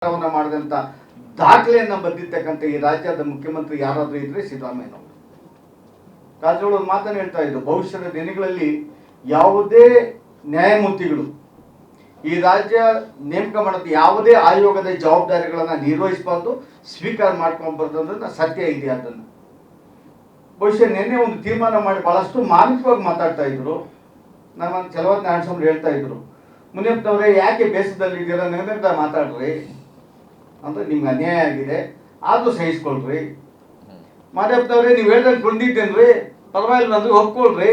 ಮಾಡಿದಂಥ ದಾಖಲೆಯನ್ನು ಬಂದಿರ್ತಕ್ಕಂಥ ಈ ರಾಜ್ಯದ ಮುಖ್ಯಮಂತ್ರಿ ಯಾರಾದರೂ ಇದ್ರೆ ಸಿದ್ದರಾಮಯ್ಯನವರು. ರಾಜ್ಯಗಳು ಮಾತನ್ನು ಹೇಳ್ತಾ ಇದ್ದು, ಭವಿಷ್ಯದ ದಿನಗಳಲ್ಲಿ ಯಾವುದೇ ನ್ಯಾಯಮೂರ್ತಿಗಳು ಈ ರಾಜ್ಯ ನೇಮಕ ಮಾಡೋದು ಯಾವುದೇ ಆಯೋಗದ ಜವಾಬ್ದಾರಿಗಳನ್ನು ನಿರ್ವಹಿಸಬಾರ್ದು, ಸ್ವೀಕಾರ ಮಾಡ್ಕೊಬಾರ್ದು ಅನ್ನೋದನ್ನ ಸತ್ಯ ಇದೆ. ಅದನ್ನು ಬಹುಶಃ ನಿನ್ನೆ ಒಂದು ತೀರ್ಮಾನ ಮಾಡಿ ಬಹಳಷ್ಟು ಮಾರ್ಮಿಕವಾಗಿ ಮಾತಾಡ್ತಾ ಇದ್ರು. ನಮ್ಮ ಚಲವತ್ ನಾರಾಯಣಸ್ವಾಮಿ ಹೇಳ್ತಾ ಇದ್ರು, ಮುನಿಯಪ್ಪನವರೇ ಯಾಕೆ ಬೇಸರದಲ್ಲಿದ್ದೀರ, ನಿರ್ಣಯ ಮಾತಾಡ್ರಿ ಅಂದ್ರೆ ನಿಮ್ಗೆ ಅನ್ಯಾಯ ಆಗಿದೆ, ಆದರೂ ಸಹಿಸ್ಕೊಳ್ರಿ. ಮಾದೇವಪ್ಪನವರೇ ನೀವು ಹೇಳ್ದಂಗೆ ಕೊಂಡಿದ್ದೇನ್ರಿ, ಪರವಾಗಿಲ್ಲ ಅಂದ್ರೆ ಒಪ್ಕೊಳ್ರಿ.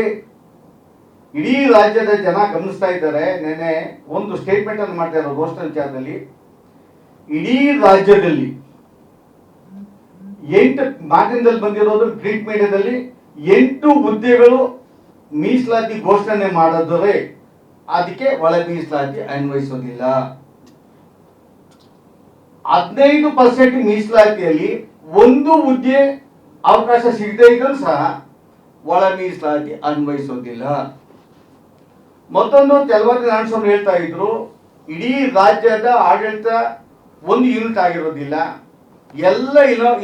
ಇಡೀ ರಾಜ್ಯದ ಜನ ಗಮನಿಸ್ತಾ ಇದ್ದಾರೆ. ನೆನ್ನೆ ಒಂದು ಸ್ಟೇಟ್ಮೆಂಟ್ ಅನ್ನು ಮಾಡ್ತಾ ಇರೋ ರೋಸ್ಟಲ್ ವಿಚಾರದಲ್ಲಿ, ಇಡೀ ರಾಜ್ಯದಲ್ಲಿ 8 ಮಾಧ್ಯಮದಲ್ಲಿ ಬಂದಿರೋದು, ಪ್ರಿಂಟ್ ಮೀಡಿಯಾದಲ್ಲಿ 8 ಹುದ್ದೆಗಳು ಮೀಸಲಾತಿ ಘೋಷಣೆ ಮಾಡಿದರೆ ಅದಕ್ಕೆ ಒಳ ಮೀಸಲಾತಿ ಅನ್ವಯಿಸೋದಿಲ್ಲ. 15% ಮೀಸಲಾತಿಯಲ್ಲಿ ಒಂದು ಹುದ್ದೆ ಅವಕಾಶ ಸಿಗದೇ ಇದ್ರೂ ಸಹ ಒಳ ಮೀಸಲಾತಿ ಅನ್ವಯಿಸೋದಿಲ್ಲ. ಮತ್ತೊಂದು ಚಲವಾದಿ ನಾರಾಯಣಸ್ವಾಮಿ ಹೇಳ್ತಾ ಇದ್ರು, ಇಡೀ ರಾಜ್ಯದ ಆಡಳಿತ ಒಂದು ಯೂನಿಟ್ ಆಗಿರೋದಿಲ್ಲ, ಎಲ್ಲ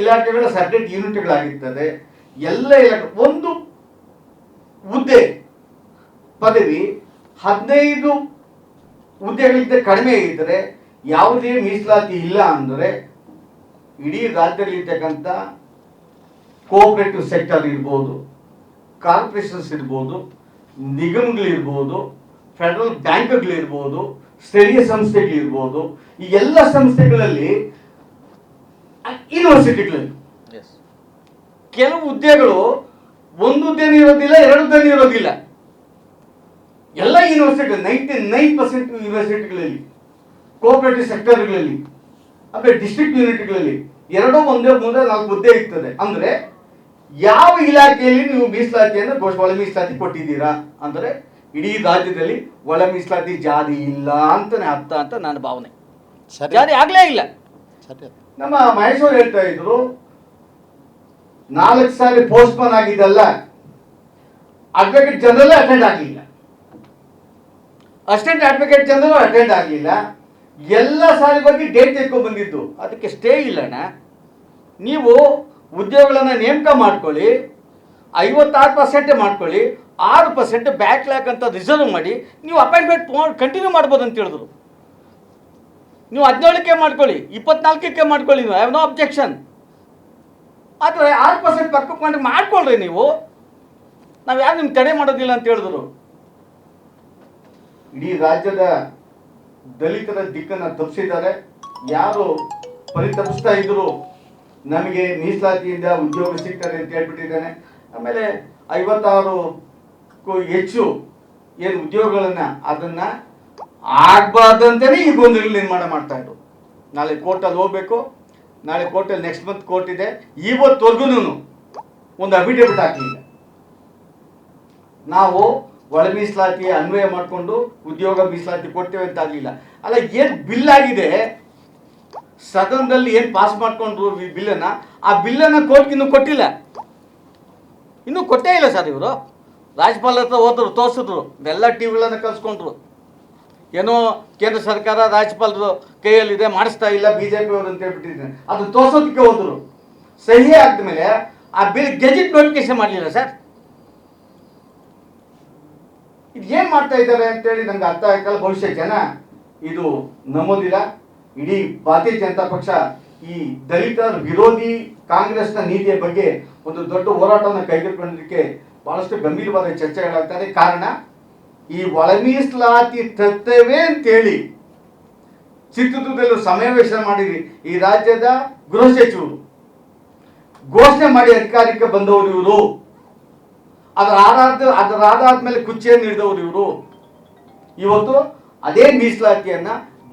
ಇಲಾಖೆಗಳ ಸಪರೇಟ್ ಯೂನಿಟ್ಗಳಾಗಿರ್ತದೆ. ಎಲ್ಲ ಇಲಾಖೆ ಒಂದು ಹುದ್ದೆ ಪದವಿ 15 ಹುದ್ದೆಗಳಿಂದ ಕಡಿಮೆ ಇದ್ದರೆ ಯಾವುದೇ ಮೀಸಲಾತಿ ಇಲ್ಲ ಅಂದರೆ ಇಡೀ ರಾಜ್ಯದಲ್ಲಿ ಇರ್ತಕ್ಕಂಥ ಕೋಆಪರೇಟಿವ್ ಸೆಕ್ಟರ್ ಇರ್ಬೋದು, ಕಾರ್ಪೊರೇಷನ್ಸ್ ಇರ್ಬೋದು, ನಿಗಮಗಳಿರ್ಬೋದು, ಫೆಡರಲ್ ಬ್ಯಾಂಕ್ಗಳಿರ್ಬೋದು, ಸ್ಥಳೀಯ ಸಂಸ್ಥೆಗಳಿರ್ಬೋದು, ಈ ಎಲ್ಲ ಸಂಸ್ಥೆಗಳಲ್ಲಿ, ಯೂನಿವರ್ಸಿಟಿಗಳಲ್ಲಿ ಕೆಲವು ಹುದ್ದೆಗಳು ಒಂದು ಹುದ್ದೆನೂ ಇರೋದಿಲ್ಲ, 2 ಹುದ್ದೆನೂ ಇರೋದಿಲ್ಲ. ಎಲ್ಲ ಯೂನಿವರ್ಸಿಟಿ 99% ಯೂನಿವರ್ಸಿಟಿಗಳಲ್ಲಿ, ಕೋಆಪರೇಟಿವ್ ಸೆಕ್ಟರ್ಗಳಲ್ಲಿ, ಆಮೇಲೆ ಡಿಸ್ಟ್ರಿಕ್ಟ್ ಯೂನಿಟ್ಗಳಲ್ಲಿ 2, 1, 3, 4 ಹುದ್ದೆ ಇರ್ತದೆ. ಅಂದ್ರೆ ಯಾವ ಇಲಾಖೆಯಲ್ಲಿ ನೀವು ಮೀಸಲಾತಿಯನ್ನು ಒಳ ಮೀಸಲಾತಿ ಕೊಟ್ಟಿದ್ದೀರಾ ಅಂದ್ರೆ ಇಡೀ ರಾಜ್ಯದಲ್ಲಿ ಒಳ ಮೀಸಲಾತಿ ಜಾರಿ ಇಲ್ಲ ಅಂತಾನೆ ಅರ್ಥ ಅಂತ ನನ್ನ ಭಾವನೆ. ಜಾರಿ ಆಗ್ಲೇ ಇಲ್ಲ. ನಮ್ಮ ಮಹೇಶ್ವರ್ ಹೇಳ್ತಾ ಇದ್ರು, 4 ಸಾರಿ ಪೋಸ್ಟ್ಪೋನ್ ಆಗಿದ್ದಲ್ಲ, ಅಡ್ವೊಕೇಟ್ ಜನರಲ್ ಅಟೆಂಡ್ ಆಗಲಿಲ್ಲ, ಅಸಿಸ್ಟೆಂಟ್ ಅಡ್ವೊಕೇಟ್ ಜನರಲ್ ಅಟೆಂಡ್ ಆಗಲಿಲ್ಲ. ಎಲ್ಲ ಸಾರಿ ಬಗ್ಗೆ ಡೇಟ್ ತೆಗೆದುಕೊಂಡು ಬಂದಿದ್ದು, ಅದಕ್ಕೆ ಸ್ಟೇ ಇಲ್ಲಣ್ಣ. ನೀವು ಉದ್ಯೋಗಗಳನ್ನು ನೇಮಕ ಮಾಡ್ಕೊಳ್ಳಿ, 56% ಮಾಡ್ಕೊಳ್ಳಿ, 6% ಬ್ಯಾಕ್ಲಾಗ್ ಅಂತ ರಿಸರ್ವ್ ಮಾಡಿ ನೀವು ಅಪಾಯಿಂಟ್ಮೆಂಟ್ ಕಂಟಿನ್ಯೂ ಮಾಡ್ಬೋದು ಅಂತ ಹೇಳಿದ್ರು. ನೀವು 17ಕ್ಕೆ ಮಾಡ್ಕೊಳ್ಳಿ, 24ಕ್ಕೆ ಮಾಡ್ಕೊಳ್ಳಿ, ನೀವು ಹ್ಯಾವ್ ನೋ ಅಬ್ಜೆಕ್ಷನ್. ಆದರೆ 6% ಪಕ್ಕಕ್ಕೆ ಮಾಡ್ಕೊಳ್ರಿ ನೀವು, ನಾವು ಯಾರು ನಿಮ್ಗೆ ತಡೆ ಮಾಡೋದಿಲ್ಲ ಅಂತ ಹೇಳಿದ್ರು. ಇಡೀ ರಾಜ್ಯದ ದಲಿತರ ದಿಕ್ಕನ್ನು ತಪ್ಪಿಸಿದ್ದಾರೆ. ಯಾರು ಪರಿತಪಿಸ್ತಾ ಇದ್ರು ನಮಗೆ ಮೀಸಲಾತಿಯಿಂದ ಉದ್ಯೋಗ ಸಿಗ್ತದೆ ಅಂತ ಹೇಳ್ಬಿಟ್ಟಿದ್ದಾನೆ. ಆಮೇಲೆ 56ಕ್ಕೂ ಹೆಚ್ಚು ಏನು ಉದ್ಯೋಗಗಳನ್ನ ಅದನ್ನ ಆಗ್ಬಾರ್ದಂತಾನೆ ಈ ಗೊಂದಲ ನಿರ್ಮಾಣ ಮಾಡ್ತಾ ಇದ್ರು. ನಾಳೆ ಕೋರ್ಟಲ್ಲಿ ಹೋಗ್ಬೇಕು, ನಾಳೆ ಕೋರ್ಟಲ್ಲಿ ನೆಕ್ಸ್ಟ್ ಮಂತ್ ಕೋರ್ಟ್ ಇದೆ. ಇವತ್ತವರೆಗೂ ಒಂದು ಅಫಿಡೇವಿಟ್ ಹಾಕಲಿಲ್ಲ. ನಾವು ಒಳ ಮೀಸಲಾತಿ ಅನ್ವಯ ಮಾಡಿಕೊಂಡು ಉದ್ಯೋಗ ಮೀಸಲಾತಿ ಕೊಡ್ತೇವೆ ಅಂತ ಆಗಲಿಲ್ಲ. ಅಲ್ಲ, ಏನು ಬಿಲ್ ಆಗಿದೆ ಸದನದಲ್ಲಿ, ಏನು ಪಾಸ್ ಮಾಡ್ಕೊಂಡ್ರು ಈ ಬಿಲ್ಲನ್ನು, ಆ ಬಿಲ್ಲನ್ನು ಕೋರ್ಟ್ಗೆ ಇನ್ನೂ ಕೊಟ್ಟಿಲ್ಲ, ಇನ್ನೂ ಕೊಟ್ಟೇ ಇಲ್ಲ ಸರ್. ಇವರು ರಾಜ್ಯಪಾಲ ಹತ್ರ ಹೋದ್ರು, ತೋರಿಸಿದ್ರು, ಎಲ್ಲ ಟಿವಿಗಳನ್ನು ಕಳ್ಸ್ಕೊಂಡ್ರು. ಏನೋ ಕೇಂದ್ರ ಸರ್ಕಾರ ರಾಜ್ಯಪಾಲರು ಕೈಯಲ್ಲಿದೆ, ಮಾಡಿಸ್ತಾ ಇಲ್ಲ BJP ಅವರು ಅಂತ ಹೇಳ್ಬಿಟ್ಟಿದ್ದಾರೆ. ಅದು ತೋರ್ಸೋದಕ್ಕೆ ಹೋದ್ರು. ಸಹಿ ಆದ್ಮೇಲೆ ಆ ಬಿಲ್ ಗೆಜೆಟ್ ನೋಟಿಫಿಕೇಶನ್ ಮಾಡಲಿಲ್ಲ ಸರ್. ಇದು ಏನು ಮಾಡ್ತಾ ಇದ್ದಾರೆ ಅಂತೇಳಿ ನಂಗೆ ಅರ್ಥ ಆಗಲ್ಲ. ಭವಿಷ್ಯ ಜನ ಇದು ನಂಬೋದಿಲ್ಲ. ಇಡೀ ಭಾರತೀಯ ಜನತಾ ಪಕ್ಷ ಈ ದಲಿತರ ವಿರೋಧಿ ಕಾಂಗ್ರೆಸ್ನ ನೀತಿಯ ಬಗ್ಗೆ ಒಂದು ದೊಡ್ಡ ಹೋರಾಟವನ್ನು ಕೈಗೆತ್ತಿಕೊಳ್ಳೋದಕ್ಕೆ ಬಹಳಷ್ಟು ಗಂಭೀರವಾದ ಚರ್ಚೆಗಳಾಗ್ತದೆ. ಕಾರಣ, ಈ ಒಳ ಮೀಸಲಾತಿ ತರ್ತೇವೆ ಅಂತೇಳಿ ಚಿತ್ರದುರ್ಗದಲ್ಲಿ ಸಮಾವೇಶ ಮಾಡಿರಿ ಈ ರಾಜ್ಯದ ಗೃಹ ಸಚಿವರು ಘೋಷಣೆ ಮಾಡಿ ಅಧಿಕಾರಕ್ಕೆ ಬಂದವರು ಇವರು. ಅದರಾದ್ಮೇಲೆ ಕುರ್ಚಿಯನ್ನು ಹಿಡಿದವರು ಇವರು. ಇವತ್ತು ಅದೇ ಮೀಸಲಾತಿಯನ್ನ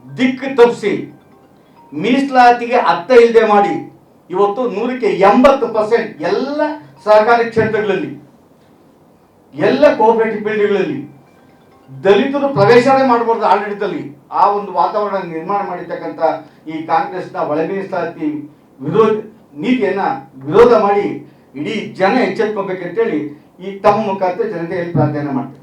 ದಿಕ್ಕು ತಪ್ಪಿಸಿ ಮೀಸಲಾತಿಗೆ ಅರ್ಥ ಇಲ್ಲದೆ ಮಾಡಿ ಇವತ್ತು 180% ಎಲ್ಲ ಸಹಕಾರಿ ಕ್ಷೇತ್ರಗಳಲ್ಲಿ, ಎಲ್ಲ ಕೋಆಪರೇಟಿವ್ ಫೀಲ್ಡ್ಗಳಲ್ಲಿ ದಲಿತರು ಪ್ರವೇಶನೇ ಮಾಡಬಾರ್ದು ಆಡಳಿತದಲ್ಲಿ, ಆ ಒಂದು ವಾತಾವರಣ ನಿರ್ಮಾಣ ಮಾಡಿರ್ತಕ್ಕಂಥ ಈ ಕಾಂಗ್ರೆಸ್ನ ಒಳ ಮೀಸಲಾತಿ ನೀತಿಯನ್ನ ವಿರೋಧ ಮಾಡಿ ಇಡೀ ಜನ ಎಚ್ಚೆತ್ಕೋಬೇಕಂತೇಳಿ ಈ ತಮ್ಮ ಮುಖಾಂತರ ಜನತೆಯಲ್ಲಿ ಪ್ರಾರ್ಥನೆ ಮಾಡ್ತಾರೆ.